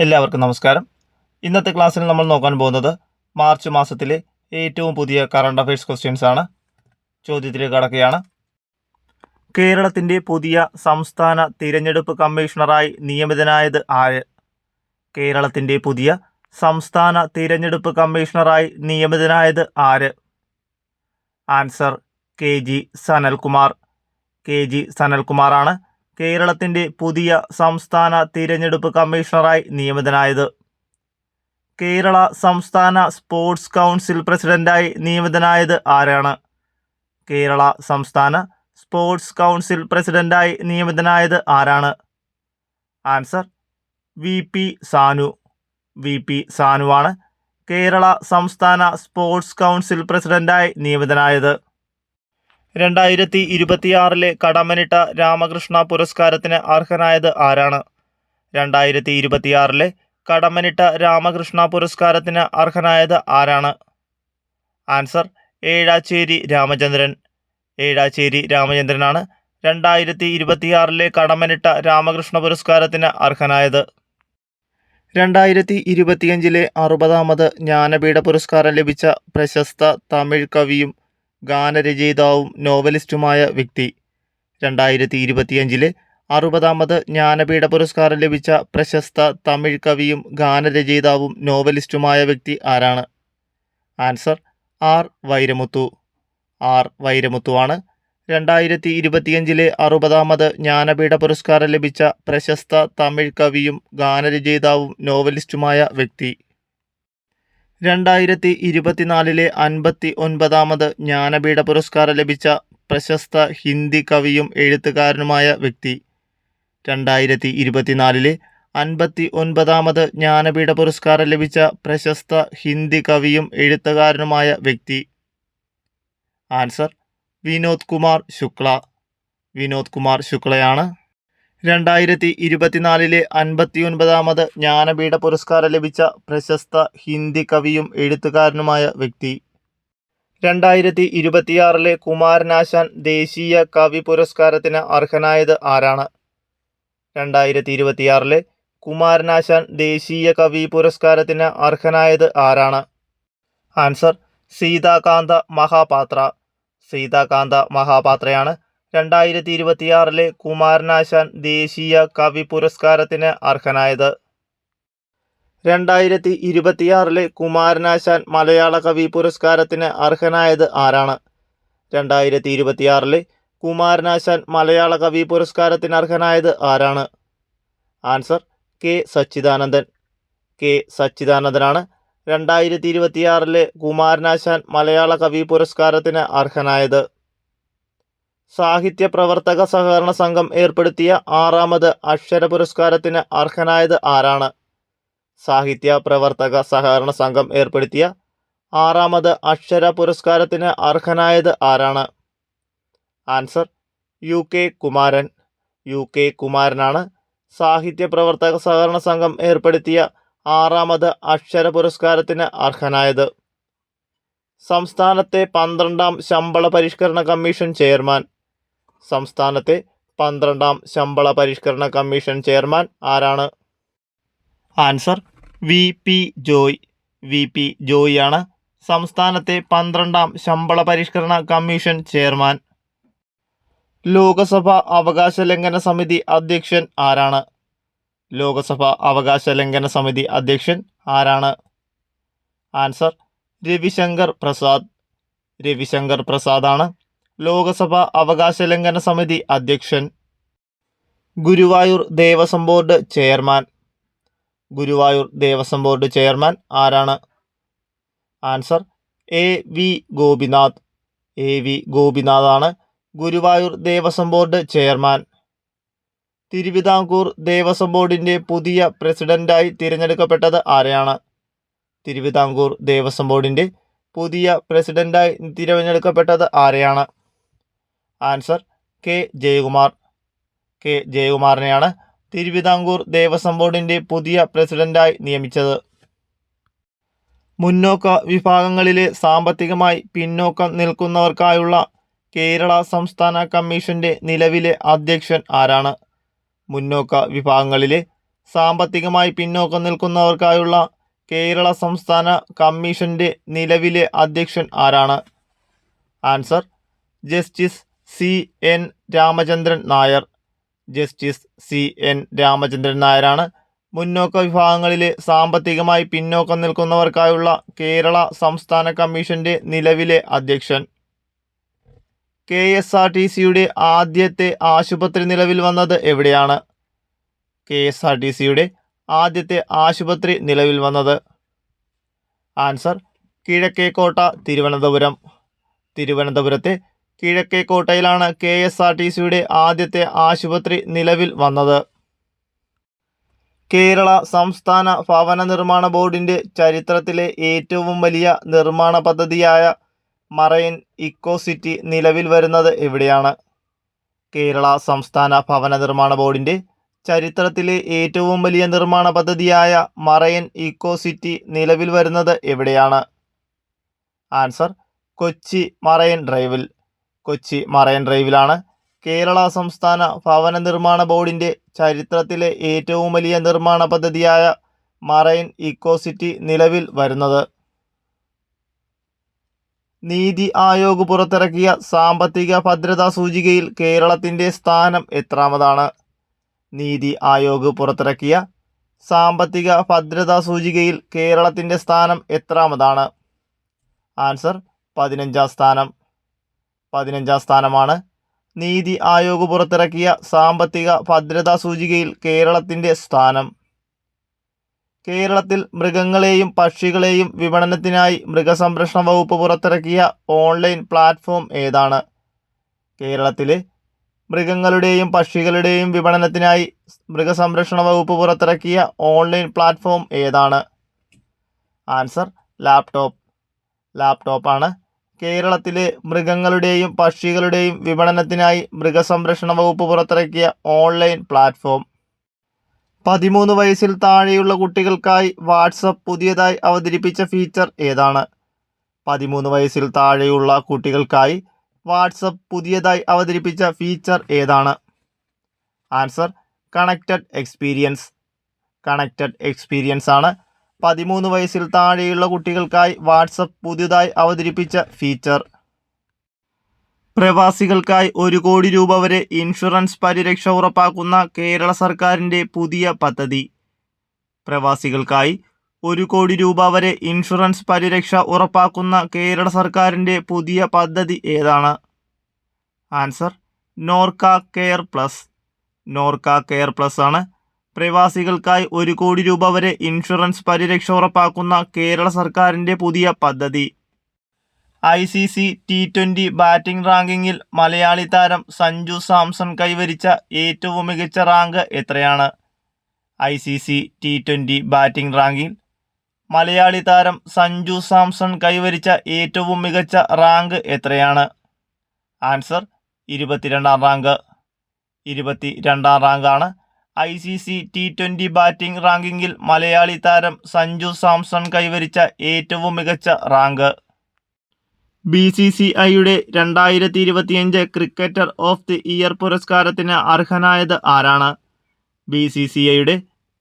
എല്ലാവർക്കും നമസ്കാരം. ഇന്നത്തെ ക്ലാസ്സിൽ നമ്മൾ നോക്കാൻ പോകുന്നത് മാർച്ച് മാസത്തിലെ ഏറ്റവും പുതിയ കറണ്ട് അഫയേഴ്സ് ക്വസ്റ്റ്യൻസ് ആണ്. ചോദ്യത്തിലേക്ക് കടക്കുകയാണ്. കേരളത്തിൻ്റെ പുതിയ സംസ്ഥാന തിരഞ്ഞെടുപ്പ് കമ്മീഷണറായി നിയമിതനായത് ആര്? കേരളത്തിൻ്റെ പുതിയ സംസ്ഥാന തിരഞ്ഞെടുപ്പ് കമ്മീഷണറായി നിയമിതനായത് ആര്? Answer KG Sanalkumar. KG സനൽകുമാറാണ് കേരളത്തിൻ്റെ പുതിയ സംസ്ഥാന തിരഞ്ഞെടുപ്പ് കമ്മീഷണറായി നിയമിതനായത്. കേരള സംസ്ഥാന സ്പോർട്സ് കൗൺസിൽ പ്രസിഡന്റായി നിയമിതനായത് ആരാണ്? കേരള സംസ്ഥാന സ്പോർട്സ് കൗൺസിൽ പ്രസിഡന്റായി നിയമിതനായത് ആരാണ്? Answer VP Sanu. VP സാനുവാണ് കേരള സംസ്ഥാന സ്പോർട്സ് കൗൺസിൽ പ്രസിഡന്റായി നിയമിതനായത്. 2026 കടമ്മനിട്ട രാമകൃഷ്ണ പുരസ്കാരത്തിന് അർഹനായത് ആരാണ്? 2026 കടമ്മനിട്ട രാമകൃഷ്ണ പുരസ്കാരത്തിന് അർഹനായത് ആരാണ്? ആൻസർ ഏഴാച്ചേരി രാമചന്ദ്രൻ. ഏഴാച്ചേരി രാമചന്ദ്രനാണ് 2026 കടമ്മനിട്ട രാമകൃഷ്ണ പുരസ്കാരത്തിന് അർഹനായത്. 2025 60ാമത് ജ്ഞാനപീഠ പുരസ്കാരം ലഭിച്ച പ്രശസ്ത തമിഴ് കവിയും ഗാനരചയിതാവും നോവലിസ്റ്റുമായ വ്യക്തി. 2025 60ാമത് ജ്ഞാനപീഠ പുരസ്കാരം ലഭിച്ച പ്രശസ്ത തമിഴ് കവിയും ഗാനരചയിതാവും നോവലിസ്റ്റുമായ വ്യക്തി ആരാണ്? Answer R Vairamuthu. R വൈരമുത്തുവാണ് 2025 60ാമത് ജ്ഞാനപീഠ പുരസ്കാരം ലഭിച്ച പ്രശസ്ത തമിഴ് കവിയും ഗാനരചയിതാവും നോവലിസ്റ്റുമായ വ്യക്തി. 2024 59ാമത് ജ്ഞാനപീഠ പുരസ്കാരം ലഭിച്ച പ്രശസ്ത ഹിന്ദി കവിയും എഴുത്തുകാരനുമായ വ്യക്തി. 2024 59ാമത് ജ്ഞാനപീഠ പുരസ്കാരം ലഭിച്ച പ്രശസ്ത ഹിന്ദി കവിയും എഴുത്തുകാരനുമായ വ്യക്തി. ആൻസർ വിനോദ് കുമാർ ശുക്ല. വിനോദ് കുമാർ ശുക്ലയാണ് 2024 59ാമത് ജ്ഞാനപീഠ പുരസ്കാരം ലഭിച്ച പ്രശസ്ത ഹിന്ദി കവിയും എഴുത്തുകാരനുമായ വ്യക്തി. 2026 കുമാരനാശാൻ ദേശീയ കവി പുരസ്കാരത്തിന് അർഹനായത് ആരാണ്? 2026 കുമാരനാശാൻ ദേശീയ കവി പുരസ്കാരത്തിന് അർഹനായത് ആരാണ്? ആൻസർ സീതാകാന്ത മഹാപാത്ര. സീതാകാന്ത മഹാപാത്രയാണ് 2026 കുമാരനാശാൻ ദേശീയ കവി പുരസ്കാരത്തിന് അർഹനായത്. 2026 കുമാരനാശാൻ മലയാള കവി പുരസ്കാരത്തിന് അർഹനായത് ആരാണ്? 2026 കുമാരനാശാൻ മലയാള കവി പുരസ്കാരത്തിന് അർഹനായത് ആരാണ്? Answer K Sachidanandan. K സച്ചിദാനന്ദനാണ് 2026 Kumaranasan മലയാള കവി പുരസ്കാരത്തിന് അർഹനായത്. സാഹിത്യ പ്രവർത്തക സഹകരണ സംഘം ഏർപ്പെടുത്തിയ 6ാമത് അക്ഷര പുരസ്കാരത്തിന് അർഹനായത് ആരാണ്? സാഹിത്യ പ്രവർത്തക സഹകരണ സംഘം ഏർപ്പെടുത്തിയ 6ാമത് അക്ഷര പുരസ്കാരത്തിന് അർഹനായത് ആരാണ്? Answer UK Kumaran. UK കുമാരനാണ് സാഹിത്യ പ്രവർത്തക സഹകരണ സംഘം ഏർപ്പെടുത്തിയ 6ാമത് അക്ഷര പുരസ്കാരത്തിന് അർഹനായത്. സംസ്ഥാനത്തെ 12ാം ശമ്പള പരിഷ്കരണ കമ്മീഷൻ ചെയർമാൻ. സംസ്ഥാനത്തെ 12ാം ശമ്പള പരിഷ്കരണ കമ്മീഷൻ ചെയർമാൻ ആരാണ്? Answer VP Joy. VP Joy ആണ് സംസ്ഥാനത്തെ 12ാം ശമ്പള പരിഷ്കരണ കമ്മീഷൻ ചെയർമാൻ. ലോകസഭ അവകാശ ലംഘന സമിതി അധ്യക്ഷൻ ആരാണ്? ലോകസഭ അവകാശ ലംഘന സമിതി അധ്യക്ഷൻ ആരാണ്? ആൻസർ രവിശങ്കർ പ്രസാദ്. രവിശങ്കർ പ്രസാദാണ് ലോകസഭ അവകാശ ലംഘന സമിതി അധ്യക്ഷൻ. Guruvayur Devaswom board chairman. Guruvayur Devaswom board chairman ആരാണ്? Answer AV Gopinath. AV ഗോപിനാഥാണ് ഗുരുവായൂർ ദേവസ്വം ബോർഡ് ചെയർമാൻ. തിരുവിതാംകൂർ ദേവസ്വം ബോർഡിൻ്റെ പുതിയ പ്രസിഡന്റായി തിരഞ്ഞെടുക്കപ്പെട്ടത് ആരെയാണ്? തിരുവിതാംകൂർ ദേവസ്വം ബോർഡിൻ്റെ പുതിയ പ്രസിഡന്റായി തിരഞ്ഞെടുക്കപ്പെട്ടത് ആരെയാണ്? Answer K Jayakumar. K ജയകുമാറിനെയാണ് തിരുവിതാംകൂർ ദേവസ്വം ബോർഡിൻ്റെ പുതിയ പ്രസിഡന്റായി നിയമിച്ചത്. മുന്നോക്ക വിഭാഗങ്ങളിലെ സാമ്പത്തികമായി പിന്നോക്കം നിൽക്കുന്നവർക്കായുള്ള കേരള സംസ്ഥാന കമ്മീഷന്റെ നിലവിലെ അധ്യക്ഷൻ ആരാണ്? മുന്നോക്ക വിഭാഗങ്ങളിലെ സാമ്പത്തികമായി പിന്നോക്കം നിൽക്കുന്നവർക്കായുള്ള കേരള സംസ്ഥാന കമ്മീഷന്റെ നിലവിലെ അധ്യക്ഷൻ ആരാണ്? Answer justice CN Ramachandran Nair. Justice CN Ramachandran നായരാണ് മുന്നോക്ക വിഭാഗങ്ങളിലെ സാമ്പത്തികമായി പിന്നോക്കം നിൽക്കുന്നവർക്കായുള്ള കേരള സംസ്ഥാന കമ്മീഷന്റെ നിലവിലെ അധ്യക്ഷൻ. KSRTCയുടെ ആദ്യത്തെ ആശുപത്രി നിലവിൽ വന്നത് എവിടെയാണ്? KSRTCയുടെ ആദ്യത്തെ ആശുപത്രി നിലവിൽ വന്നത്. ആൻസർ കിഴക്കേക്കോട്ട, തിരുവനന്തപുരം. തിരുവനന്തപുരത്തെ കിഴക്കേക്കോട്ടയിലാണ് KSRTCയുടെ ആദ്യത്തെ ആശുപത്രി നിലവിൽ വന്നത്. കേരള സംസ്ഥാന ഭവന നിർമ്മാണ ബോർഡിന്റെ ചരിത്രത്തിലെ ഏറ്റവും വലിയ നിർമ്മാണ പദ്ധതിയായ മറൈൻ ഇക്കോ സിറ്റി നിലവിൽ വരുന്നത് എവിടെയാണ്? കേരള സംസ്ഥാന ഭവന നിർമ്മാണ ബോർഡിന്റെ ചരിത്രത്തിലെ ഏറ്റവും വലിയ നിർമ്മാണ പദ്ധതിയായ മറൈൻ ഇക്കോ സിറ്റി നിലവിൽ വരുന്നത് എവിടെയാണ്? ആൻസർ കൊച്ചി മറൈൻ ഡ്രൈവിൽ. കൊച്ചി മറൈൻ ഡ്രൈവിലാണ് കേരള സംസ്ഥാന ഭവന നിർമ്മാണ ബോർഡിന്റെ ചരിത്രത്തിലെ ഏറ്റവും വലിയ നിർമ്മാണ പദ്ധതിയായ മറൈൻ ഇക്കോ സിറ്റി നിലവിൽ വരുന്നത്. നീതി ആയോഗ് പുറത്തിറക്കിയ സാമ്പത്തിക ഭദ്രതാ സൂചികയിൽ കേരളത്തിന്റെ സ്ഥാനം എത്രാമതാണ്? നീതി ആയോഗ് പുറത്തിറക്കിയ സാമ്പത്തിക ഭദ്രതാ സൂചികയിൽ കേരളത്തിന്റെ സ്ഥാനം എത്രാമതാണ്? ആൻസർ 15ാം സ്ഥാനം. 15ാം സ്ഥാനമാണ് നീതി ആയോഗ് പുറത്തിറക്കിയ സാമ്പത്തിക ഭദ്രതാ സൂചികയിൽ കേരളത്തിന്റെ സ്ഥാനം. കേരളത്തിൽ മൃഗങ്ങളെയും പക്ഷികളെയും വിപണനത്തിനായി മൃഗസംരക്ഷണ വകുപ്പ് പുറത്തിറക്കിയ ഓൺലൈൻ പ്ലാറ്റ്ഫോം ഏതാണ്? കേരളത്തിലെ മൃഗങ്ങളുടെയും പക്ഷികളുടെയും വിപണനത്തിനായി മൃഗസംരക്ഷണ വകുപ്പ് പുറത്തിറക്കിയ ഓൺലൈൻ പ്ലാറ്റ്ഫോം ഏതാണ്? ആൻസർ ലാപ്ടോപ്പാണ് കേരളത്തിലെ മൃഗങ്ങളുടെയും പക്ഷികളുടെയും വിപണനത്തിനായി മൃഗസംരക്ഷണ വകുപ്പ് പുറത്തിറക്കിയ ഓൺലൈൻ പ്ലാറ്റ്ഫോം. 13 വയസ്സിൽ താഴെയുള്ള കുട്ടികൾക്കായി വാട്സപ്പ് പുതിയതായി അവതരിപ്പിച്ച ഫീച്ചർ ഏതാണ്? 13 വയസ്സിൽ താഴെയുള്ള കുട്ടികൾക്കായി വാട്സപ്പ് പുതിയതായി അവതരിപ്പിച്ച ഫീച്ചർ ഏതാണ്? ആൻസർ കണക്റ്റഡ് എക്സ്പീരിയൻസ് ആണ് 13 വയസ്സിൽ താഴെയുള്ള കുട്ടികൾക്കായി വാട്സപ്പ് പുതിയതായി അവതരിപ്പിച്ച ഫീച്ചർ. പ്രവാസികൾക്കായി 1 കോടി രൂപ വരെ ഇൻഷുറൻസ് പരിരക്ഷ ഉറപ്പാക്കുന്ന കേരള സർക്കാരിന്റെ പുതിയ പദ്ധതി. പ്രവാസികൾക്കായി 1 കോടി രൂപ വരെ ഇൻഷുറൻസ് പരിരക്ഷ ഉറപ്പാക്കുന്ന കേരള സർക്കാരിന്റെ പുതിയ പദ്ധതി ഏതാണ്? ആൻസർ നോർക്ക കെയർ പ്ലസ് ആണ് പ്രവാസികൾക്കായി 1 കോടി രൂപ വരെ ഇൻഷുറൻസ് പരിരക്ഷ ഉറപ്പാക്കുന്ന കേരള സർക്കാരിന്റെ പുതിയ പദ്ധതി. ICC T20 ബാറ്റിംഗ് റാങ്കിങ്ങിൽ മലയാളി താരം സഞ്ജു സാംസൺ കൈവരിച്ച ഏറ്റവും മികച്ച റാങ്ക് എത്രയാണ്? ICC T20 ബാറ്റിംഗ് റാങ്കിൽ മലയാളി താരം സഞ്ജു സാംസൺ കൈവരിച്ച ഏറ്റവും മികച്ച റാങ്ക് എത്രയാണ്? ആൻസർ 22ാം റാങ്ക്. 22ാം റാങ്കാണ് ICC T20 ബാറ്റിംഗ് റാങ്കിങ്ങിൽ മലയാളി താരം സഞ്ജു സാംസൺ കൈവരിച്ച ഏറ്റവും മികച്ച റാങ്ക്. BCCIയുടെ 2025 ക്രിക്കറ്റർ ഓഫ് ദി ഇയർ പുരസ്കാരത്തിന് അർഹനായത് ആരാണ്? BCCIയുടെ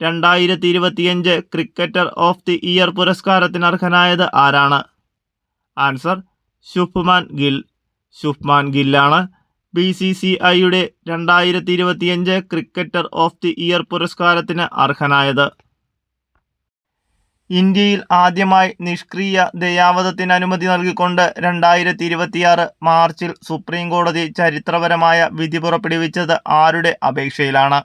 2025 ക്രിക്കറ്റർ ഓഫ് ദി ഇയർ പുരസ്കാരത്തിന് അർഹനായത് ആരാണ്? ആൻസർ ശുഭ്മാൻ ഗില്ലാണ് BCCIയുടെ 2025 ക്രിക്കറ്റർ ഓഫ് ദി ഇയർ പുരസ്കാരത്തിന് അർഹനായത്. ഇന്ത്യയിൽ ആദ്യമായി നിഷ്ക്രിയ ദയാവധത്തിന് അനുമതി നൽകിക്കൊണ്ട് 2026 മാർച്ചിൽ സുപ്രീം കോടതി ചരിത്രപരമായ വിധി പുറപ്പെടുവിച്ചത് ആരുടെ അപേക്ഷയിലാണ്?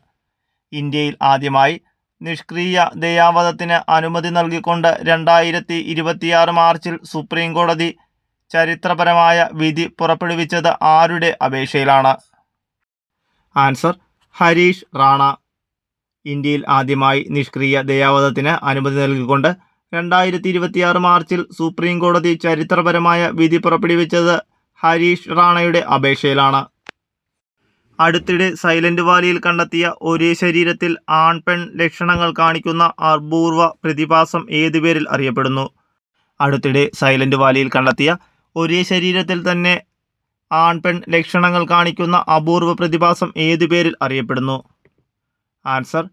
ഇന്ത്യയിൽ ആദ്യമായി നിഷ്ക്രിയ ദയാവധത്തിന് അനുമതി നൽകിക്കൊണ്ട് 2026 മാർച്ചിൽ സുപ്രീം കോടതി ചരിത്രപരമായ വിധി പുറപ്പെടുവിച്ചത് ആരുടെ അപേക്ഷയിലാണ്? ആൻസർ ഹരീഷ് റാണ. ഇന്ത്യയിൽ ആദ്യമായി നിഷ്ക്രിയ ദയാവധത്തിന് അനുമതി നൽകിക്കൊണ്ട് 2026 മാർച്ചിൽ സുപ്രീം കോടതി ചരിത്രപരമായ വിധി പുറപ്പെടുവിച്ചത് ഹരീഷ് റാണയുടെ അപേക്ഷയിലാണ്. അടുത്തിടെ സൈലന്റ് വാലിയിൽ കണ്ടെത്തിയ ഒരേ ശരീരത്തിൽ ആൺ-പെൺ ലക്ഷണങ്ങൾ കാണിക്കുന്ന അപൂർവ പ്രതിഭാസം ഏതു പേരിൽ അറിയപ്പെടുന്നു? അടുത്തിടെ സൈലന്റ് വാലിയിൽ കണ്ടെത്തിയ ഒരേ ശരീരത്തിൽ തന്നെ ആൺ-പെൺ ലക്ഷണങ്ങൾ കാണിക്കുന്ന അപൂർവ പ്രതിഭാസം ഏതു പേരിൽ അറിയപ്പെടുന്നു? ആൻസർ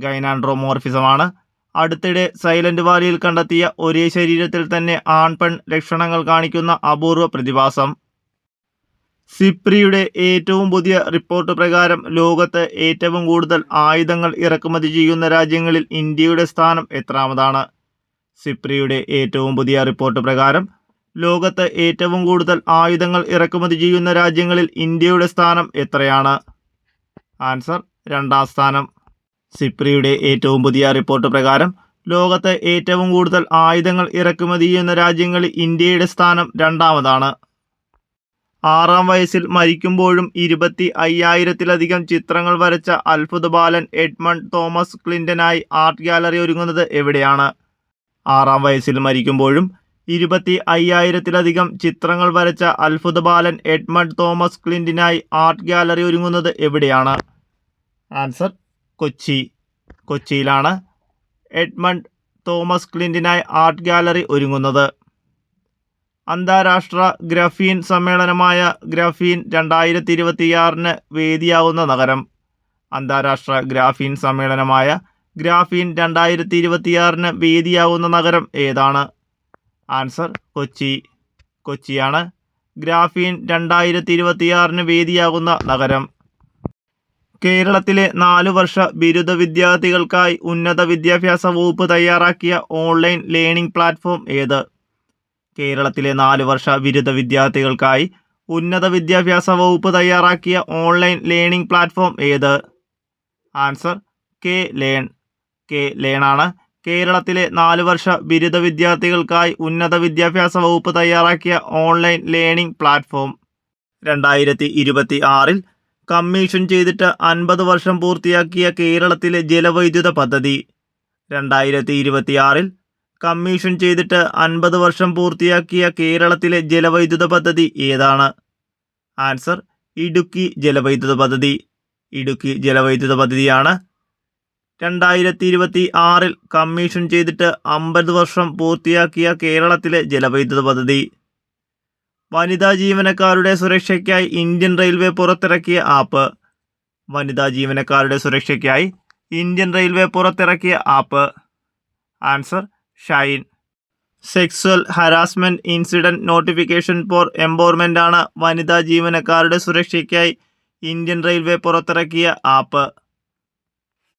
ഗൈനാൻഡ്രോമോർഫിസമാണ്. അടുത്തിടെ സൈലന്റ് വാലിയിൽ കണ്ടെത്തിയ ഒരേ ശരീരത്തിൽ തന്നെ ആൺപെൺ ലക്ഷണങ്ങൾ കാണിക്കുന്ന അപൂർവ പ്രതിഭാസം. സിപ്രിയുടെ ഏറ്റവും പുതിയ റിപ്പോർട്ട് പ്രകാരം ലോകത്ത് ഏറ്റവും കൂടുതൽ ആയുധങ്ങൾ ഇറക്കുമതി ചെയ്യുന്ന രാജ്യങ്ങളിൽ ഇന്ത്യയുടെ സ്ഥാനം എത്രാമതാണ്? സിപ്രിയുടെ ഏറ്റവും പുതിയ റിപ്പോർട്ട് പ്രകാരം ലോകത്ത് ഏറ്റവും കൂടുതൽ ആയുധങ്ങൾ ഇറക്കുമതി ചെയ്യുന്ന രാജ്യങ്ങളിൽ ഇന്ത്യയുടെ സ്ഥാനം എത്രയാണ്? ആൻസർ 2ാം സ്ഥാനം. സിപ്രിയുടെ ഏറ്റവും പുതിയ റിപ്പോർട്ട് പ്രകാരം ലോകത്ത് ഏറ്റവും കൂടുതൽ ആയുധങ്ങൾ ഇറക്കുമതി ചെയ്യുന്ന രാജ്യങ്ങളിൽ ഇന്ത്യയുടെ സ്ഥാനം 2ാമതാണ്. 6ാം വയസ്സിൽ മരിക്കുമ്പോഴും 25,000-ലധികം ചിത്രങ്ങൾ വരച്ച അത്ഭുത ബാലൻ എഡ്മണ്ട് തോമസ് ക്ലിന്റനായി ആർട്ട് ഗാലറി ഒരുങ്ങുന്നത് എവിടെയാണ്? 6ാം വയസ്സിൽ മരിക്കുമ്പോഴും 25,000-ലധികം ചിത്രങ്ങൾ വരച്ച അത്ഭുത ബാലൻ എഡ്മണ്ട് തോമസ് ക്ലിന്റനായി ആർട്ട് ഗാലറി ഒരുങ്ങുന്നത് എവിടെയാണ്? ആൻസർ കൊച്ചിയിലാണ് എഡ്മണ്ട് തോമസ് ക്ലിന്റനായി ആർട്ട് ഗാലറി ഒരുങ്ങുന്നത്. അന്താരാഷ്ട്ര ഗ്രാഫീൻ സമ്മേളനമായ ഗ്രാഫീൻ 2026 വേദിയാവുന്ന നഗരം. അന്താരാഷ്ട്ര ഗ്രാഫീൻ സമ്മേളനമായ ഗ്രാഫീൻ 2026 വേദിയാവുന്ന നഗരം ഏതാണ്? ആൻസർ കൊച്ചിയാണ് ഗ്രാഫീൻ 2026 വേദിയാകുന്ന നഗരം. കേരളത്തിലെ 4 വർഷ ബിരുദ വിദ്യാർത്ഥികൾക്കായി ഉന്നത വിദ്യാഭ്യാസ വകുപ്പ് തയ്യാറാക്കിയ ഓൺലൈൻ ലേണിംഗ് പ്ലാറ്റ്ഫോം ഏത്? കേരളത്തിലെ 4 വർഷ ബിരുദ വിദ്യാർത്ഥികൾക്കായി ഉന്നത വിദ്യാഭ്യാസ വകുപ്പ് തയ്യാറാക്കിയ ഓൺലൈൻ ലേണിംഗ് പ്ലാറ്റ്ഫോം ഏത്? ആൻസർ കെ ലേൺ ആണ് കേരളത്തിലെ 4 വർഷ ബിരുദ വിദ്യാർത്ഥികൾക്കായി ഉന്നത വിദ്യാഭ്യാസ വകുപ്പ് തയ്യാറാക്കിയ ഓൺലൈൻ ലേണിംഗ് പ്ലാറ്റ്ഫോം. 2026 കമ്മീഷൻ ചെയ്തിട്ട് 50 വർഷം പൂർത്തിയാക്കിയ കേരളത്തിലെ ജലവൈദ്യുത പദ്ധതി. 2026 കമ്മീഷൻ ചെയ്തിട്ട് 50 വർഷം പൂർത്തിയാക്കിയ കേരളത്തിലെ ജലവൈദ്യുത പദ്ധതി ഏതാണ്? ആൻസർ ഇടുക്കി ജലവൈദ്യുത പദ്ധതിയാണ്. 2026 കമ്മീഷൻ ചെയ്തിട്ട് 50 വർഷം പൂർത്തിയാക്കിയ കേരളത്തിലെ ജലവൈദ്യുത പദ്ധതി. വനിതാ ജീവനക്കാരുടെ സുരക്ഷയ്ക്കായി ഇന്ത്യൻ റെയിൽവേ പുറത്തിറക്കിയ app. Answer Shine. Sexual harassment incident notification four empowerment ആണ് വനിതാ ജീവനക്കാരുടെ സുരക്ഷയ്ക്കായി ഇന്ത്യൻ റെയിൽവേ പുറത്തിറക്കിയ ആപ്പ്.